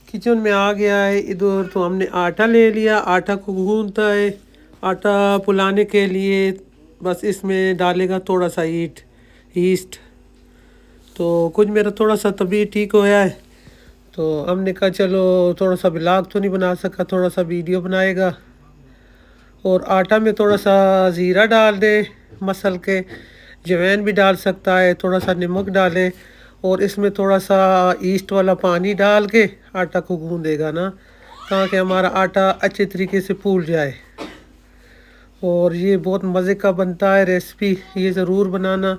Kitchen में आ गया है। इधर तो हमने आटा ले लिया, आटा को गूंदता है। आटा फुलाने के लिए बस इसमें डालेगा थोड़ा सा ईस्ट। तो कुछ मेरा थोड़ा सा तबीयत ठीक होया है, तो हमने कहा चलो थोड़ा सा व्लॉग तो नहीं बना सका, थोड़ा सा वीडियो बनाएगा। और आटा में थोड़ा सा ज़ीरा डाल दे मसल के, जवैन भी डाल सकता है, थोड़ा सा नमक डालें और इसमें थोड़ा सा ईस्ट वाला पानी डाल के आटा को गूंदेगा ना, ताकि हमारा आटा अच्छे तरीके से फूल जाए। और ये बहुत मज़े का बनता है रेसिपी, ये ज़रूर बनाना।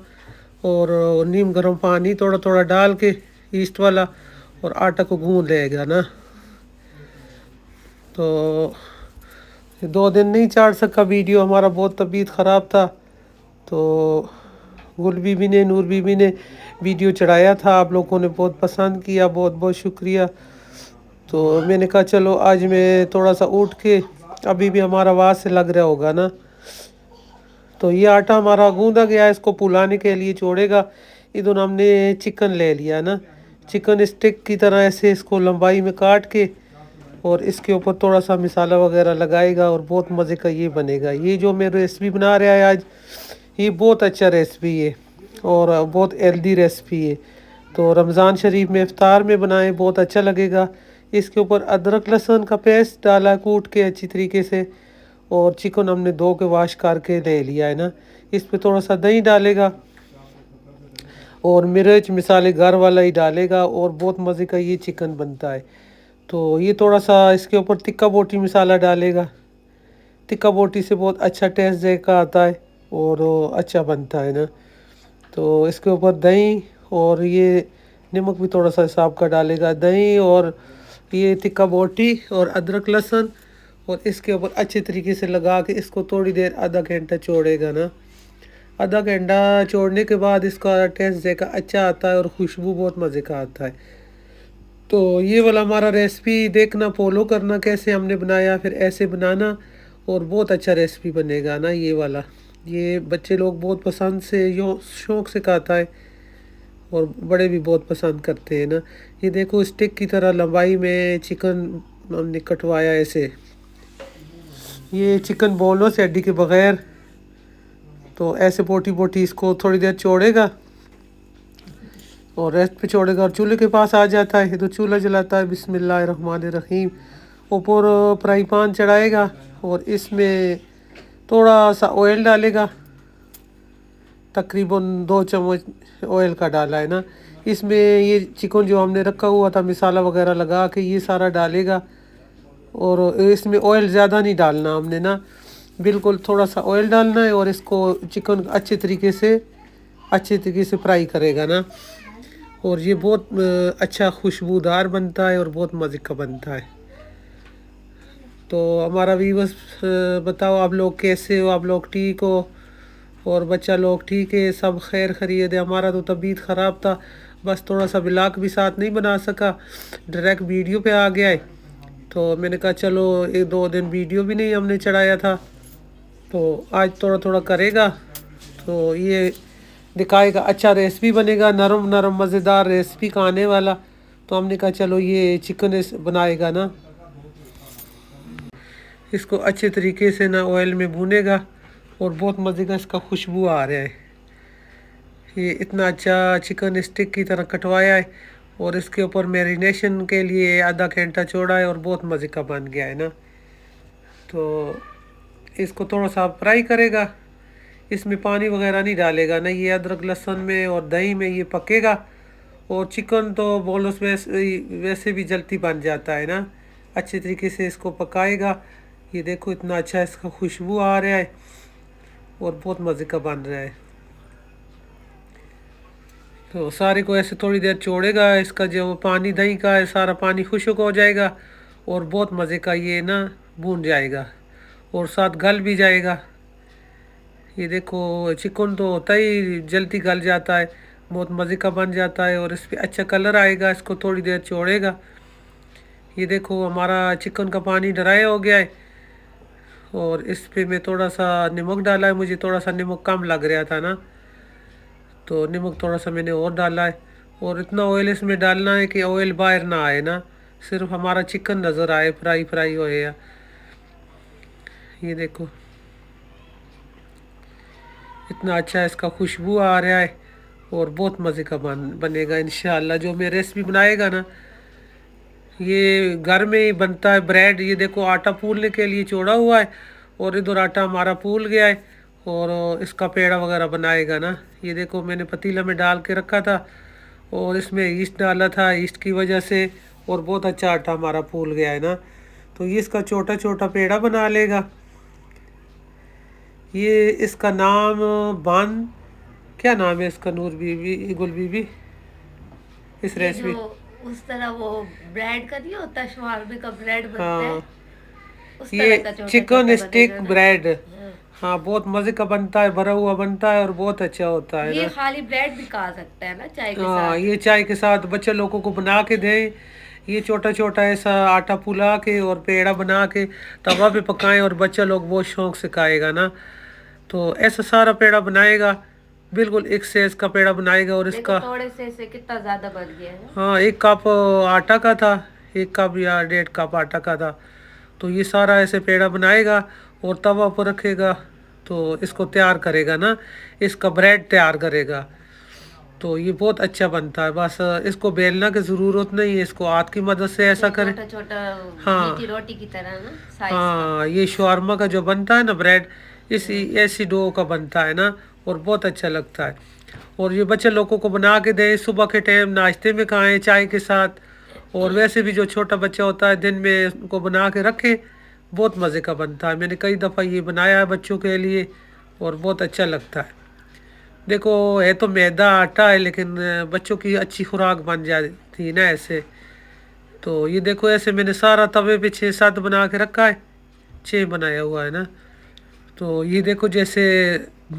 और नीम गर्म पानी थोड़ा थोड़ा डाल के ईस्ट वाला, और आटा को गूंद लेगा ना। तो 2 दिन नहीं चाट सका वीडियो, हमारा बहुत तबीयत ख़राब था। तो गुल बीबी ने, नूर बीबी ने वीडियो चढ़ाया था, आप लोगों ने बहुत पसंद किया, बहुत बहुत शुक्रिया। तो मैंने कहा चलो आज मैं थोड़ा सा उठ के, अभी भी हमारा आवाज़ से लग रहा होगा ना। तो ये आटा हमारा गूंदा गया है, इसको फुलाने के लिए छोड़ेगा। इधर हमने चिकन ले लिया ना, चिकन स्टिक की तरह ऐसे इसको लंबाई में काट के, और इसके ऊपर थोड़ा सा मसाला वगैरह लगाएगा और बहुत मज़े का ये बनेगा। ये जो मैं रेसिपी बना रहा है आज, ये बहुत अच्छा रेसिपी है और बहुत हेल्दी रेसिपी है। तो रमज़ान शरीफ में इफ्तार में बनाएं, बहुत अच्छा लगेगा। इसके ऊपर अदरक लहसुन का पेस्ट डाला कूट के अच्छी तरीके से, और चिकन हमने धो के वाश करके ले लिया है ना। इस पर थोड़ा सा दही डालेगा और मिर्च मसाले घर वाला ही डालेगा, और बहुत मज़े का ये चिकन बनता है। तो ये थोड़ा सा इसके ऊपर तिक्का बोटी मसाला डालेगा, तिक्का बोटी से बहुत अच्छा टेस्ट का आता है और अच्छा बनता है ना। तो इसके ऊपर दही और ये नमक भी थोड़ा सा हिसाब का डालेगा, दही और ये तिक्का बोटी और अदरक लहसुन, और इसके ऊपर अच्छे तरीके से लगा के इसको थोड़ी देर आधा घंटा छोड़ेगा ना। आधा घंटा छोड़ने के बाद इसका टेस्ट देखा अच्छा आता है और खुशबू बहुत मज़े का आता है। तो ये वाला हमारा रेसिपी देखना, फॉलो करना कैसे हमने बनाया, फिर ऐसे बनाना और बहुत अच्छा रेसिपी बनेगा ना ये वाला। ये बच्चे लोग बहुत पसंद से यो शौक़ से खाता है, और बड़े भी बहुत पसंद करते हैं ना। ये देखो स्टिक की तरह लंबाई में चिकन हमने कटवाया ऐसे, ये चिकन बोनलेस से हड्डी के बग़ैर। तो ऐसे बोटी बोटी इसको थोड़ी देर छोड़ेगा और रेस्ट पे छोड़ेगा, और चूल्हे के पास आ जाता है तो चूल्हा जलाता है, बिस्मिल्लाहिर्रहमानिर्रहीम। ऊपर फ्राई पैन चढ़ाएगा और इसमें थोड़ा सा ऑयल डालेगा, तकरीबन 2 चम्मच ऑयल का डाला है ना। इसमें ये चिकन जो हमने रखा हुआ था मसाला वगैरह लगा के ये सारा डालेगा, और इसमें ऑयल ज़्यादा नहीं डालना हमने ना, बिल्कुल थोड़ा सा ऑयल डालना है। और इसको चिकन अच्छे तरीके से फ्राई करेगा ना, और ये बहुत अच्छा खुशबूदार बनता है और बहुत मज़े का बनता है। तो हमारा व्यूअर्स बताओ आप लोग कैसे हो, आप लोग ठीक हो, और बच्चा लोग ठीक है, सब खैर खैरियत है। हमारा तो तबीयत ख़राब था, बस थोड़ा सा व्लॉग भी साथ नहीं बना सका, डायरेक्ट वीडियो पे आ गया है। तो मैंने कहा चलो 1-2 दिन वीडियो भी नहीं हमने चढ़ाया था, तो आज थोड़ा थोड़ा करेगा, तो ये दिखाएगा, अच्छा रेसिपी बनेगा, नरम नरम मज़ेदार रेसिपी खाने वाला। तो हमने कहा चलो ये चिकन बनाएगा ना, इसको अच्छे तरीके से ना ऑयल में भूनेगा, और बहुत मज़े का इसका खुशबू आ रहा है। ये इतना अच्छा चिकन स्टिक की तरह कटवाया है, और इसके ऊपर मैरिनेशन के लिए आधा घंटा छोड़ा है, और बहुत मज़े का बन गया है ना। तो इसको थोड़ा सा फ्राई करेगा, इसमें पानी वगैरह नहीं डालेगा ना, ये अदरक लहसुन में और दही में ये पकेगा। और चिकन तो बोनलेस वैसे भी जल्दी बन जाता है ना, अच्छे तरीके से इसको पकाएगा। ये देखो इतना अच्छा इसका खुशबू आ रहा है और बहुत मज़े का बन रहा है। तो सारे को ऐसे थोड़ी देर छोड़ेगा, इसका जो पानी दही का है सारा पानी खुश्क हो जाएगा, और बहुत मज़े का ये ना भून जाएगा और साथ गल भी जाएगा। ये देखो चिकन तो होता ही जल्दी गल जाता है, बहुत मज़े का बन जाता है, और इस पर अच्छा कलर आएगा। इसको थोड़ी देर छोड़ेगा। ये देखो हमारा चिकन का पानी ड्राई हो गया है, और इस पे मैं थोड़ा सा नमक डाला है, मुझे थोड़ा सा नमक कम लग रहा था ना, तो नमक थोड़ा सा मैंने और डाला है। और इतना ऑयल इसमें डालना है कि ऑयल बाहर ना आए ना, صرف ہمارا چکن نظر آئے فرائی فرائی ہوئے یا یہ دیکھو اتنا اچھا اس کا خوشبو آ رہا ہے اور بہت مزے کا بنے گا انشاءاللہ. جو میں ریسپی بنائے گا نا یہ گھر میں ہی بنتا ہے. بریڈ یہ دیکھو آٹا پھولنے کے لیے چھوڑا ہوا ہے اور ادھر آٹا ہمارا پھول گیا ہے اور اس کا پیڑا وغیرہ بنائے گا نا. یہ دیکھو میں نے پتیلا میں ڈال کے رکھا تھا اور اس میں ایسٹ ڈالا تھا. ایسٹ کی وجہ سے اور بہت اچھا آٹا ہمارا پھول گیا ہے نا. تو یہ اس کا چھوٹا چھوٹا پیڑا بنا لے گا. یہ اس کا نام کیا نام ہے اس کا نور بی بی گل بی بی اس ریسپی اس طرح وہ بریڈ کا نہیں ہوتا شوارمے کا بریڈ بنتا ہے ہاں اس یہ طرح کا چھوٹا چکن چھوٹا بنے اسٹک گا نا. بریڈ ہاں بہت مزے کا بنتا ہے. بھرا ہوا بنتا ہے اور بہت اچھا ہوتا ہے نا. یہ خالی بریڈ بھی کھا سکتا ہے نا چائے کے ہاں ساتھ. یہ چائے کے ساتھ بچے لوگوں کو بنا کے دیں. یہ چھوٹا چھوٹا ایسا آٹا پھلا کے اور پیڑا بنا کے توا پہ پکائیں اور بچہ لوگ بہت شوق سے کھائے گا نا. تو ایسا سارا پیڑا بنائے گا بالکل ایک سیز کا پیڑا بنائے گا. اور اس دیکھو کا تھوڑے سے کتنا زیادہ بن گیا ہے. ہاں 1 کپ آٹا کا تھا 1 کپ یا 1.5 کپ آٹا کا تھا. تو یہ سارا ایسے پیڑا بنائے گا اور توا پر رکھے گا تو اس کو تیار کرے گا نا. اس کا بریڈ تیار کرے گا تو یہ بہت اچھا بنتا ہے. بس اس کو بیلنا کی ضرورت نہیں ہے. اس کو ہاتھ کی مدد سے ایسا کرے. چھوٹا چھوٹا ہاں میٹھی روٹی کی طرح نا سائز کا. ہاں یہ شورما کا جو بنتا ہے نا بریڈ ایسی ڈو کا بنتا ہے نا اور بہت اچھا لگتا ہے. اور یہ بچے لوگوں کو بنا کے دیں صبح کے ٹائم ناشتے میں کھائیں چائے کے ساتھ. اور ویسے بھی جو چھوٹا بچہ ہوتا ہے دن میں ان کو بنا کے رکھے بہت مزے کا بنتا ہے. میں نے کئی دفعہ یہ بنایا ہے بچوں کے لیے اور بہت اچھا لگتا ہے. دیکھو ہے تو میدا آٹا ہے لیکن بچوں کی اچھی خوراک بن جاتی نا ایسے. تو یہ دیکھو ایسے میں نے سارا توے پہ 6-7 بنا کے رکھا ہے. 6 بنایا ہوا ہے نا. تو یہ دیکھو جیسے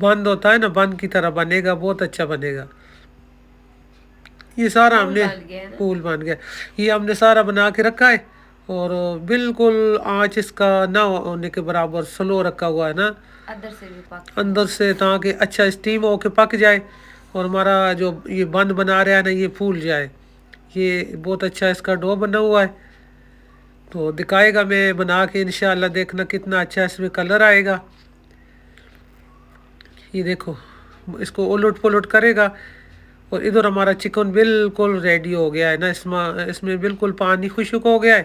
بند ہوتا ہے نا بند کی طرح بنے گا بہت اچھا بنے گا. یہ سارا ہم پھول نے بن گیا ہے نا. پھول بن گیا. یہ ہم نے سارا بنا کے رکھا ہے اور بالکل آنچ اس کا نہ ہونے کے برابر سلو رکھا ہوا ہے نا اندر سے بھی پک اندر سے تاکہ اچھا اسٹیم ہو کے پک جائے اور ہمارا جو یہ بند بنا رہا ہے نا یہ پھول جائے. یہ بہت اچھا اس کا ڈو بنا ہوا ہے. تو دکھائے گا میں بنا کے انشاءاللہ دیکھنا کتنا اچھا اس میں کلر آئے گا. یہ دیکھو اس کو الٹ پلٹ کرے گا اور ادھر ہمارا چکن بالکل ریڈی ہو گیا ہے نا. اس میں بالکل پانی خشک ہو گیا ہے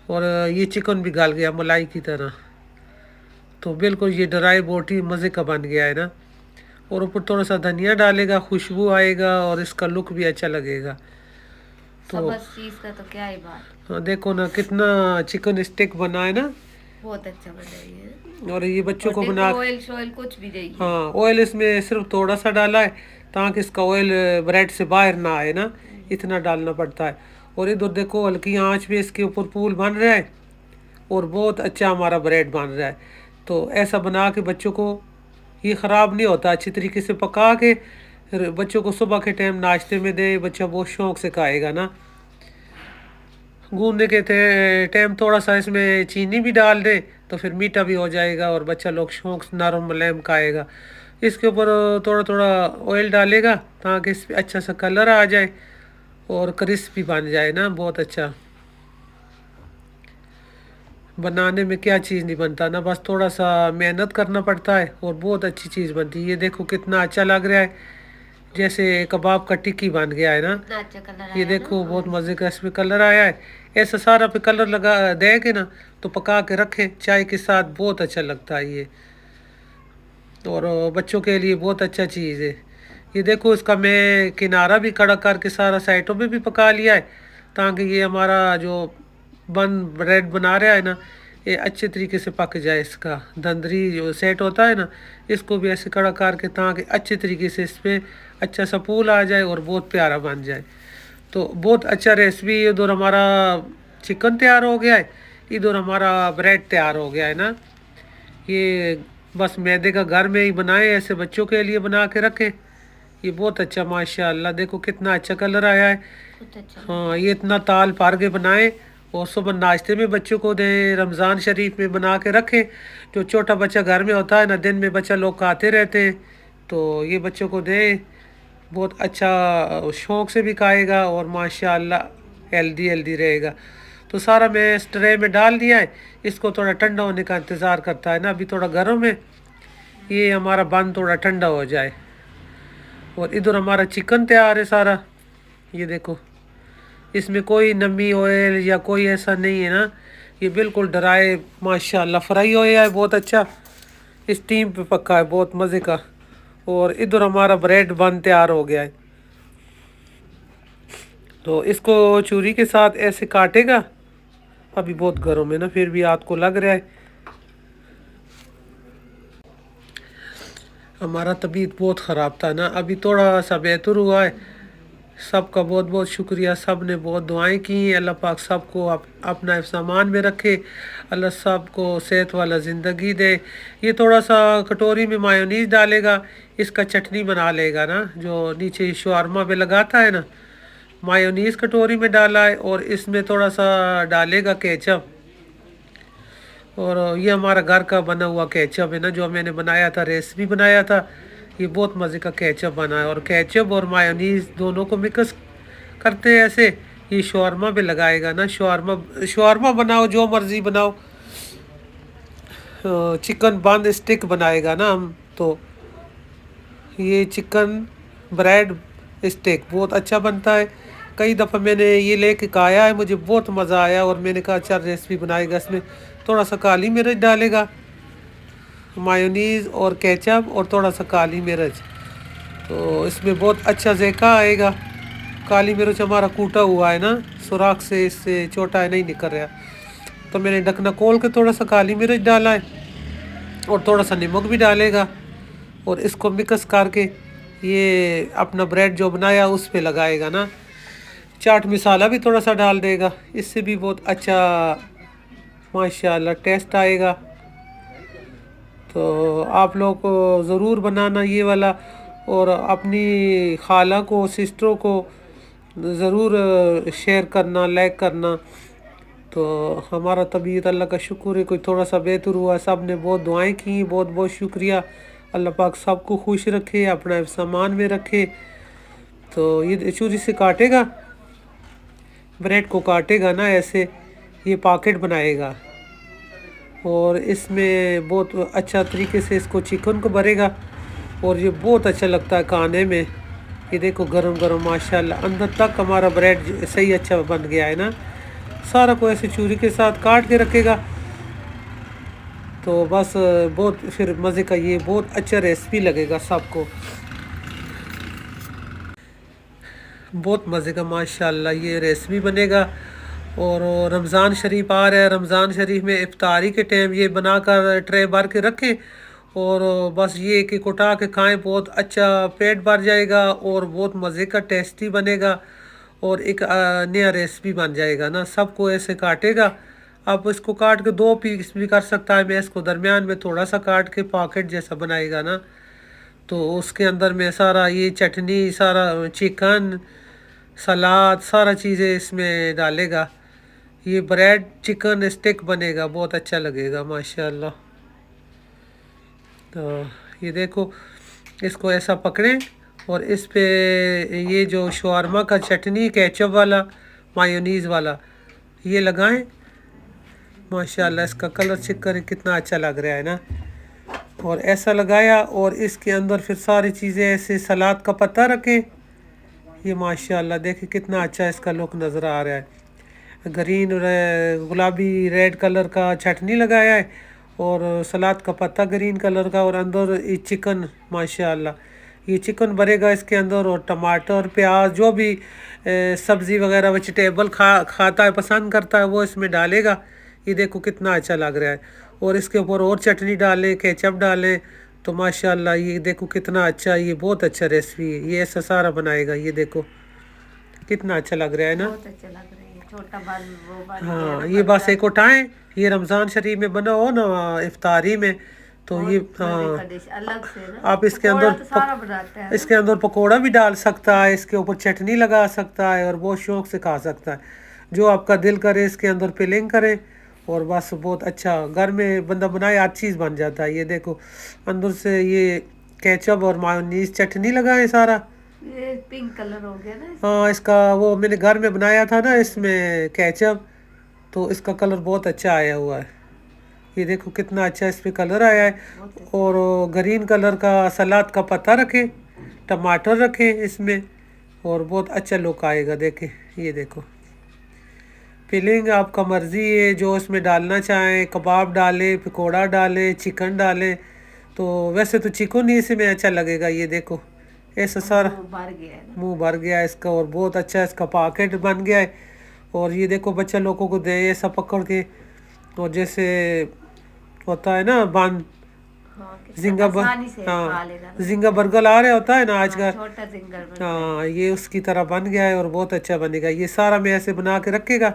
اور یہ چکن بھی گل گیا ملائی کی طرح. تو بالکل یہ ڈرائی بوٹی مزے کا بن گیا ہے نا. اور اوپر تھوڑا سا دھنیا ڈالے گا خوشبو آئے گا اور اس کا لک بھی اچھا لگے گا. تو سبز چیز کا تو کیا ہی بات. دیکھو نا کتنا چکن اسٹک بنا ہے نا. بہت اچھا بنا ہے. اور یہ بچوں اور کو دیکھو بنا آئل شوئل کچھ بھی نہیں ہے. ہاں آئل اس میں صرف تھوڑا سا ڈالا ہے تاکہ اس کا آئل بریڈ سے باہر نہ آئے نا. اتنا ڈالنا پڑتا ہے. اور ادھر دیکھو ہلکی آنچ میں اس کے اوپر پھول بن رہا ہے اور بہت اچھا ہمارا بریڈ بن رہا ہے. تو ایسا بنا کے بچوں کو یہ خراب نہیں ہوتا. اچھی طریقے سے پکا کے بچوں کو صبح کے ٹائم ناشتے میں دے بچہ بہت شوق سے کھائے گا نا. گھومنے کے ٹائم تھوڑا سا اس میں چینی بھی ڈال دیں تو پھر میٹھا بھی ہو جائے گا اور بچہ لوگ شوق سے نرم ملائم کھائے گا. اس کے اوپر تھوڑا تھوڑا آئل ڈالے گا تاکہ اس پہ اچھا سا کلر آ جائے اور کرسپی بن جائے نا بہت اچھا. بنانے میں کیا چیز نہیں بنتا نا بس تھوڑا سا محنت کرنا پڑتا ہے اور بہت اچھی چیز بنتی ہے. یہ دیکھو کتنا اچھا لگ رہا ہے جیسے کباب کا ٹکی بن گیا ہے نا. اتنا اچھا کلر یہ آیا نا. دیکھو بہت مزے کا اس میں کلر آیا ہے. ایسا سارا پہ کلر لگا دے کے نا تو پکا کے رکھے چائے کے ساتھ بہت اچھا لگتا ہے یہ. اور بچوں کے لیے بہت اچھا چیز ہے. یہ دیکھو اس کا میں کنارہ بھی کڑا کر کے سارا سائڈوں پہ بھی پکا لیا ہے تاکہ یہ ہمارا جو بریڈ بنا رہا ہے نا یہ اچھے طریقے سے پک جائے. اس کا دندری جو سیٹ ہوتا ہے نا اس کو بھی ایسے کڑا کر کے تاکہ اچھے طریقے سے اس پہ اچھا سا پھول آ جائے اور بہت پیارا بن جائے. تو بہت اچھا ریسپی. ادھر ہمارا چکن تیار ہو گیا ہے ادھر ہمارا بریڈ تیار ہو گیا ہے نا. یہ بس میدے کا گھر میں ہی بنائے ایسے بچوں کے لیے بنا کے رکھے. یہ بہت اچھا ماشاء اللہ دیکھو کتنا اچھا کلر آیا ہے. بہت اچھا. ہاں یہ اتنا تال پار کے بنائے اور صبح ناشتے میں بچوں کو دیں. رمضان شریف میں بنا کے رکھے. جو چھوٹا بچہ گھر میں ہوتا ہے نا دن میں بچہ لوگ کھاتے رہتے ہیں تو یہ بچوں کو دیں بہت اچھا شوق سے بھی کھائے گا اور ماشاء اللہ हेल्दी रहेगा। तो सारा मैं इस ट्रे में डाल दिया है, इसको थोड़ा ठंडा होने का इंतज़ार करता है ना, अभी थोड़ा गर्म है, ये हमारा बन थोड़ा ठंडा हो जाए। और इधर हमारा चिकन तैयार है सारा, ये देखो, इसमें कोई नमी ऑयल या कोई ऐसा नहीं है ना, ये बिल्कुल ड्राई माशाल्लाह फ्राई हो गया है बहुत अच्छा, स्टीम पे पका है बहुत मज़े का। और इधर हमारा ब्रेड बन तैयार हो गया है, तो इसको छुरी के साथ ऐसे काटेगा। अभी बहुत गर्म है ना, फिर भी हाथ को लग रहा है। हमारा तबीयत बहुत ख़राब था ना, अभी थोड़ा सा बेहतर हुआ है। सबका बहुत बहुत शुक्रिया, सब ने बहुत दुआएं की हैं। अल्लाह पाक सबको अपना सामान में रखे, अल्लाह सबको सेहत वाला ज़िंदगी दे। ये थोड़ा सा कटोरी में मायोनीज़ डालेगा, इसका चटनी बना लेगा ना, जो नीचे शवारमा पे लगाता है ना, मायोनीज़ कटोरी में डाला है और इसमें थोड़ा सा डालेगा केचप। और ये हमारा घर का बना हुआ केचप है ना, जो मैंने बनाया था, रेसिपी बनाया था, ये बहुत मज़े का केचप बना है। और केचप और मायोनीज़ दोनों को मिक्स करते हैं ऐसे, ये शवारमा पे लगाएगा ना, शवारमा बनाओ, जो मर्ज़ी बनाओ, चिकन बंद स्टिक बनाएगा ना हम, तो ये चिकन ब्रेड स्टेक बहुत अच्छा बनता है। कई दफ़ा मैंने ये लेके खाया है, मुझे बहुत मज़ा आया, और मैंने कहा अच्छा रेसिपी बनाएगा, इसमें थोड़ा सा काली मिर्च डालेगा, मायोनीज़ और केचप और थोड़ा सा काली मिर्च, तो इसमें बहुत अच्छा जायका आएगा। काली मिर्च हमारा कूटा हुआ है ना, सुराख से इससे छोटा है, नहीं निकल रहा, तो मैंने ढकना खोल के थोड़ा सा काली मिर्च डाला है और थोड़ा सा नमक भी डालेगा, और इसको मिक्स करके ये अपना ब्रेड जो बनाया उस पे लगाएगा ना। चाट मसाला भी थोड़ा सा डाल देगा, इससे भी बहुत अच्छा माशाल्लाह टेस्ट आएगा। तो आप लोग को ज़रूर बनाना ये वाला, और अपनी खाला को, सिस्टरों को ज़रूर शेयर करना, लाइक करना। तो हमारा तबीयत अल्लाह का शुक्र है कोई थोड़ा सा बेहतर हुआ, सब ने बहुत दुआएं की, बहुत बहुत शुक्रिया। अल्लाह पाक सबको खुश रखे, अपना सामान में रखे। तो ये छुरी से काटेगा, ब्रेड को काटेगा ना ऐसे, ये पॉकेट बनाएगा, और इसमें बहुत अच्छा तरीके से इसको चिकन को भरेगा, और ये बहुत अच्छा लगता है खाने में। ये देखो गरम गरम माशाल्लाह, अंदर तक हमारा ब्रेड सही अच्छा बन गया है ना। सारा को ऐसे छुरी के साथ काट के रखेगा, तो बस बहुत फिर मज़े का, ये बहुत अच्छा रेसिपी लगेगा सबको, बहुत मज़े का माशाल्लाह ये रेसिपी बनेगा। और रमज़ान शरीफ आ रहा है, रमज़ान शरीफ में इफ्तारी के टाइम ये बनाकर ट्रे भर के रखें, और बस ये कि उठा के खाएं, बहुत अच्छा पेट भर जाएगा और बहुत मज़े का टेस्टी बनेगा, और एक नया रेसिपी बन जाएगा ना। सबको ऐसे काटेगा, आप इसको काट के 2 पीस भी कर सकता है, मैं इसको दरमियान में थोड़ा सा काट के पॉकेट जैसा बनाएगा ना, तो उसके अंदर में सारा ये चटनी, सारा चिकन, सलाद, सारा चीज़ें इसमें डालेगा। ये ब्रेड चिकन स्टिक बनेगा, बहुत अच्छा लगेगा माशाल्लाह। तो ये देखो, इसको ऐसा पकड़ें और इस पे ये जो शवारमा का चटनी केचप वाला, मायोनीज़ वाला, ये लगाएं। माशाल्लाह इसका कलर चेक करें कितना अच्छा लग रहा है ना। और ऐसा लगाया, और इसके अंदर फिर सारी चीज़ें ऐसे, सलाद का पत्ता रखें, ये माशाल्लाह देखिए कितना अच्छा इसका लुक नज़र आ रहा है। ग्रीन गुलाबी रेड कलर का चटनी लगाया है, और सलाद का पत्ता ग्रीन कलर का, और अंदर ये चिकन माशाल्लाह, ये चिकन भरेगा इसके अंदर, और टमाटर, प्याज, जो भी सब्ज़ी वगैरह वेजिटेबल खाता है, पसंद करता है, वो इसमें डालेगा। ये देखो कितना अच्छा लग रहा है, और इसके ऊपर और चटनी डालें, केचप डालें, तो माशाल्लाह ये देखो कितना अच्छा, ये बहुत अच्छा रेसिपी है, ये ऐसा सारा बनाएगा। ये देखो कितना अच्छा लग रहा है ना, बहुत अच्छा लग रहा है, छोटा बन वो बन गया हाँ। ना, ये बस बर्गर। एक उठाएं, ये रमज़ान शरीफ में बना हो ना इफ्तारी में, तो ये बहुत मजे का डिश अलग से ना, आप इसके पकौड़ा अंदर तो सारा बनाते हैं इसके अंदर पकोड़ा भी डाल सकता है, इसके ऊपर चटनी लगा सकता है, और बहुत शौक से खा सकता है। जो आपका दिल करे इसके अंदर फिलिंग करें, और बस बहुत अच्छा घर में बंदा बनाए, हर चीज़ बन जाता है। ये देखो अंदर से ये केचप और मायोनीज़ चटनी लगाएं सारा, یہ پنک کلر ہو گیا نا. ہاں اس کا وہ میں نے گھر میں بنایا تھا نا اس میں کیچپ, تو اس کا کلر بہت اچھا آیا ہوا ہے. یہ دیکھو کتنا اچھا اس پہ کلر آیا ہے. اور گرین کلر کا سلاد کا پتا رکھیں, ٹماٹر رکھیں اس میں, اور بہت اچھا لک آئے گا. دیکھیں یہ دیکھو فلنگ آپ کا مرضی ہے, جو اس میں ڈالنا چاہیں, کباب ڈالیں, پکوڑا ڈالیں, چکن ڈالیں. تو ویسے تو چکن ہی اس میں اچھا لگے گا. یہ دیکھو ایسا سارا بھر گیا ہے نا. منہ بھر گیا ہے اس کا, اور بہت اچھا اس کا پاکٹ بن گیا ہے. اور یہ دیکھو بچہ لوگوں کو دے ایسا پکڑ کے, اور جیسے ہوتا ہے نا بند ہاں زنگا آسانی سے ہاں کھا لے گا نا. زنگا برگر آ رہا ہوتا ہے نا آج کل, چھوٹا زنگر بن گیا. ہاں یہ اس کی طرح بن گیا ہے, اور بہت اچھا بنے گا. یہ سارا میں ایسے بنا کے رکھے گا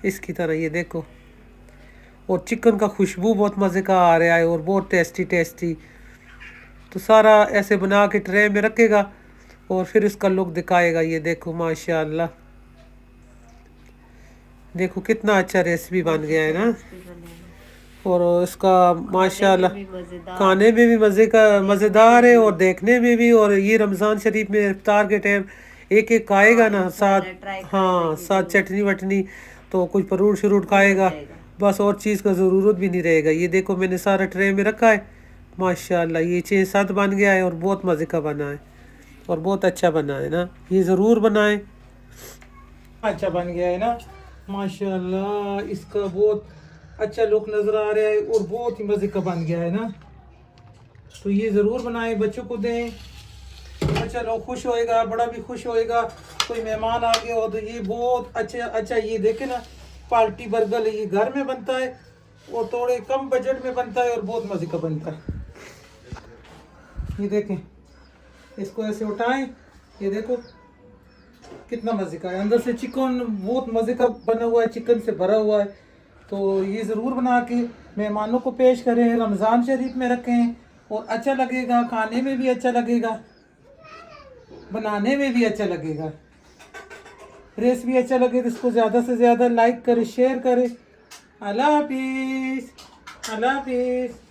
اس کی طرح. یہ دیکھو, اور چکن کا خوشبو بہت مزے کا آ رہا ہے, اور بہت ٹیسٹی ٹیسٹی. تو سارا ایسے بنا کے ٹرے میں رکھے گا, اور پھر اس کا لک دکھائے گا. یہ دیکھو ماشاء اللہ, دیکھو کتنا اچھا ریسیپی بن گیا ہے نا. اور اس کا ماشاء اللہ کھانے میں بھی مزیدار ہے, اور دیکھنے میں بھی. اور یہ رمضان شریف میں افطار کے ٹائم ایک ایک کھائے گا نا ساتھ, ہاں ساتھ چٹنی وٹنی, تو کچھ فروٹ شروٹ کھائے گا, بس اور چیز کا ضرورت بھی نہیں رہے گا. یہ دیکھو میں نے سارا ٹرے میں رکھا ہے ماشاء اللہ. یہ 6-7 بن گیا ہے, اور بہت مزے کا بنا ہے, اور بہت اچھا بنا ہے نا. یہ ضرور بنائیں, اچھا بن گیا ہے نا ماشاء اللہ. اس کا بہت اچھا لک نظر آ رہا ہے, اور بہت ہی مزے کا بن گیا ہے نا. تو یہ ضرور بنائیں, بچوں کو دیں, بچہ لوگ خوش ہوئے گا, بڑا بھی خوش ہوئے گا. کوئی مہمان آ گیا ہو تو یہ بہت اچھا. یہ دیکھیں نا پارٹی برگر, یہ گھر میں بنتا ہے, اور تھوڑے کم بجٹ میں بنتا ہے, اور بہت مزے کا بنتا ہے. یہ دیکھیں, اس کو ایسے اٹھائیں, یہ دیکھو کتنا مزے کا ہے. اندر سے چکن بہت مزے کا بنا ہوا ہے, چکن سے بھرا ہوا ہے. تو یہ ضرور بنا کے مہمانوں کو پیش کریں, رمضان شریف میں رکھیں, اور اچھا لگے گا. کھانے میں بھی اچھا لگے گا, بنانے میں بھی اچھا لگے گا. ریسیپی اچھا لگے تو اس کو زیادہ سے زیادہ لائک کرے, شیئر کرے. اللہ حافظ. اللہ حافظ.